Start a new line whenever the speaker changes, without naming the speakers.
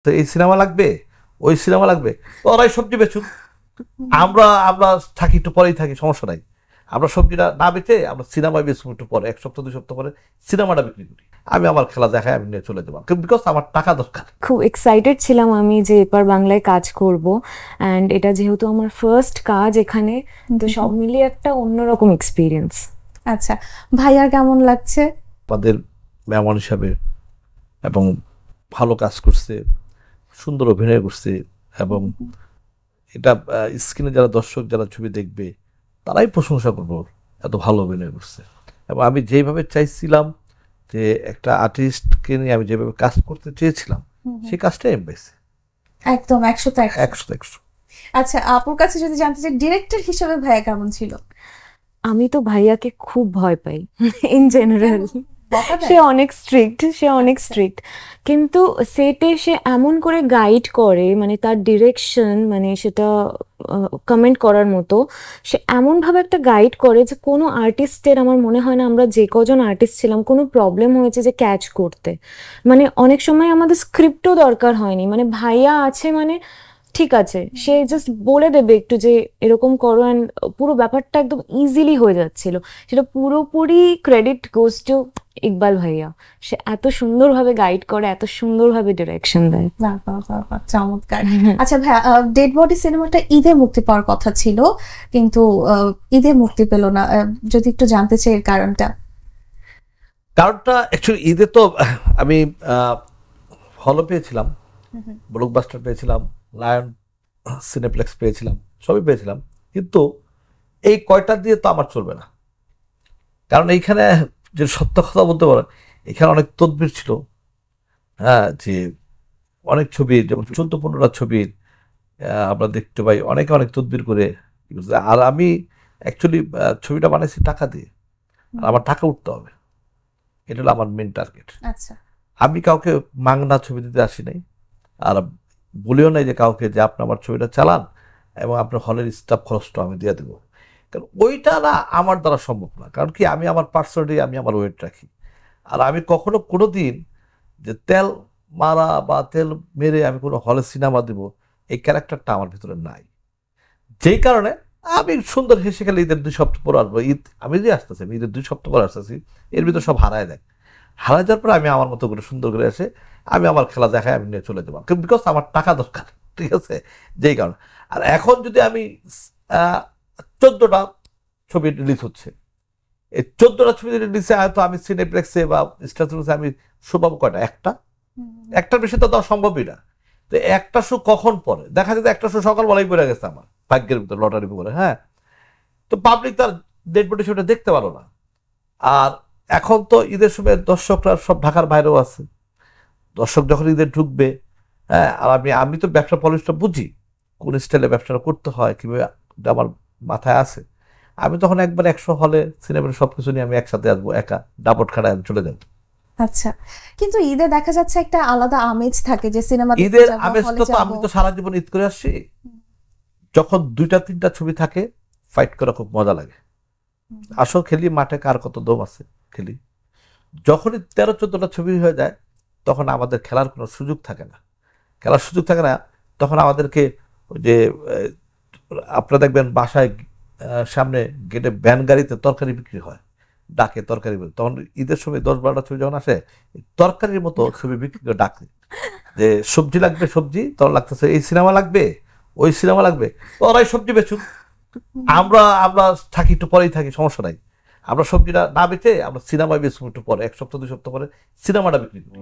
তো এই সিনেমা লাগবে, ওই সিনেমা লাগবে, তো ওরাই সবজি বেচুক, আমরা আমরা থাকি একটু পরেই থাকি, সমস্যা নাই। আমরা সবজিটা না বেচে আমরা সিনেমায় বেচবো একটু পরে, 1 সপ্তাহ 2 সপ্তাহ পরে সিনেমাটা বিক্রি করি। আমি আমার খেলা দেখায় আমি নিয়ে চলে যাবো, বিকজ আমার টাকা দরকার।
খুব এক্সাইটেড ছিলাম আমি যে এবার বাংলায় কাজ করব, অ্যান্ড এটা যেহেতু আমার ফার্স্ট কাজ এখানে, তো সব মিলিয়ে একটা অন্যরকম এক্সপিরিয়েন্স।
আচ্ছা, ভাইয়ার কেমন লাগছে?
আমাদের মেহমান হিসাবে, এবং ভালো কাজ করছে, সুন্দর অভিনয় করছে, এবং এটা স্ক্রিনে যারা দর্শক যারা ছবি দেখবে তারাই প্রশংসা করবো এত ভালো অভিনয় করছে। এবং আমি যেভাবে চাইছিলাম যে একটা আর্টিস্টকে নিয়ে আমি যেভাবে কাজ করতে চেয়েছিলাম সেই কাজটাই আমি পেয়েছি
একদম 100-তে
100।
আচ্ছা, আপুর কাছে যদি জানতে চাই ডিরেক্টর হিসেবে ভাইয়া কেমন ছিল?
আমি তো ভাইয়াকে খুব ভয় পাই ইন জেনারেল।
বকা দেয়?
সে অনেক স্ট্রিক্ট, কিন্তু সেটে সে এমন করে গাইড করে, মানে তার ডিরেকশন, মানে সেটা কমেন্ট করার মতো। সে এমনভাবে একটা গাইড করে যে কোনো আর্টিস্টের, আমার মনে হয় না আমরা যে কজন আর্টিস্ট ছিলাম কোনো প্রবলেম হয়েছে যে ক্যাচ করতে। মানে অনেক সময় আমাদের স্ক্রিপ্টও দরকার হয়নি, মানে ভাইয়া আছে মানে ঠিক আছে, সে জাস্ট বলে দেবে একটু যে এরকম করো, অ্যান্ড পুরো ব্যাপারটা একদম ইজিলি হয়ে যাচ্ছিল। সেটা পুরোপুরি ক্রেডিট গোজ টু ইকবাল ভাইয়া। সে এত সুন্দরভাবে গাইড করে, এত সুন্দরভাবে ডিরেকশন দেয়।
বাহ, বাহ, বাহ, বাহ, চমৎকার। আচ্ছা ভাইয়া, ডেড বডি সিনেমাটা ঈদে মুক্তি পাওয়ার কথা ছিল, কিন্তু ঈদে মুক্তি পেল না। যদি একটু জানতে চাই এর কারণটা।
কারণটা অ্যাকচুয়ালি ঈদে তো আমি হলও পেয়েছিলাম, ব্লকবাস্টার পেয়েছিলাম, লায়ন সিনেপ্লেক্স পেয়েছিলাম, সবই পেয়েছিলাম, কিন্তু এই কয়টা দিয়ে তো আমার চলবে না। কারণ এইখানে যে সত্য কথা বলতে পারেন, এখানে অনেক তদবির ছিল। হ্যাঁ, যে অনেক ছবি, যেমন 14-15টা ছবির আমরা দেখতে পাই অনেকে অনেক তদবির করে। আর আমি অ্যাকচুয়ালি ছবিটা বানাইছি টাকা দিয়ে, আর আমার টাকা উঠতে হবে, এটা হলো আমার মেন টার্গেট।
আচ্ছা,
আমি কাউকে মাংনা ছবি দিতে আসি নাই, আর বলিও নাই যে কাউকে যে আপনি আমার ছবিটা চালান এবং আপনার হলের স্টাফ খরচটা আমি দিয়ে দেবো। কারণ ওইটা না আমার দ্বারা সম্ভব না। কারণ কি, আমি আমার পার্সোনালি আমি আমার ওয়েট রাখি। আর আমি কখনো কোনো দিন যে তেল মারা বা তেল মেরে আমি কোনো হলে সিনেমা দেবো, এই ক্যারেক্টারটা আমার ভিতরে নাই। যেই কারণে আমি সুন্দর হেসে খেলে ঈদের 2 সপ্তাহ পর আসবো, ঈদ আমি যে আসতেছি, আমি ঈদের 2 সপ্তাহ পর আসতেছি, এর ভিতরে সব হারায় যায়। হারায় যাওয়ার পরে আমি আমার মতো করে সুন্দর করে এসে আমি আমার খেলা দেখায় আমি নিয়ে চলে যাবো, বিকজ আমার টাকা দরকার। ঠিক আছে, যেই কারণে। আর এখন যদি আমি 14টা ছবি রিলিজ হচ্ছে, এই 14টা ছবি রিলিজে হয়তো আমি সিনেপ্লেক্সে বা স্টার সিনেমাসে আমি শো পাবো কয়টা? একটার বেশি তো দেওয়া সম্ভবই না। তো একটা শো কখন পরে দেখা যায়, একটা শো সকালবেলাই পড়ে গেছে আমার ভাগ্যের ভিতরে, লটারি করে। হ্যাঁ, তো পাবলিক তার ডেড বডি শোটা দেখতে পারো না। আর এখন তো ঈদের সময় দর্শকরা সব ঢাকার বাইরেও আছে, দর্শক যখন ঈদের ঢুকবে, হ্যাঁ, আর আমি তো ব্যবসা পলিসিটা বুঝি, কোন স্টাইলে ব্যবসাটা করতে হয়, কিভাবে আমার মাথায় আছে। আমি তখন একবার 100 হলে সিনেমার সবকিছু নিয়ে আমি একসাথে আসবো, একা ডাবট খাড়ায় আমি চলে যাবো।
আচ্ছা, কিন্তু ঈদে দেখা যাচ্ছে একটা আলাদা আমেজ থাকে যে সিনেমা
ঈদের আমেজটা তো আমি তো সারা জীবন ঈদ করে আসছি। যখন 2টা 3টা ছবি থাকে, ফাইট করা খুব মজা লাগে। আসো খেলি মাঠে, কার কত দম আছে খেলি। যখনই 13-14টা ছবি হয়ে যায়, তখন আমাদের খেলার কোনো সুযোগ থাকে না। খেলার সুযোগ থাকে না, তখন আমাদেরকে ওই যে আপনারা দেখবেন বাসায় সামনে গেটে ভ্যান গাড়িতে তরকারি বিক্রি হয়, ডাকে তরকারি, তখন ঈদের সময় 10-12টা ছবি যখন আসে, তরকারির মতো ছবি বিক্রি করে ডাকে যে সবজি লাগবে, সবজি তখন লাগতেছে, এই সিনেমা লাগবে, ওই সিনেমা লাগবে, তো ওরাই সবজি বেচুক, আমরা আমরা থাকি একটু পরেই থাকি, সমস্যা নাই। আমরা সবজিটা না বেচে আমরা সিনেমায় বেচবো একটু পরে, 1 সপ্তাহ 2 সপ্তাহ পরে সিনেমাটা বিক্রি করি।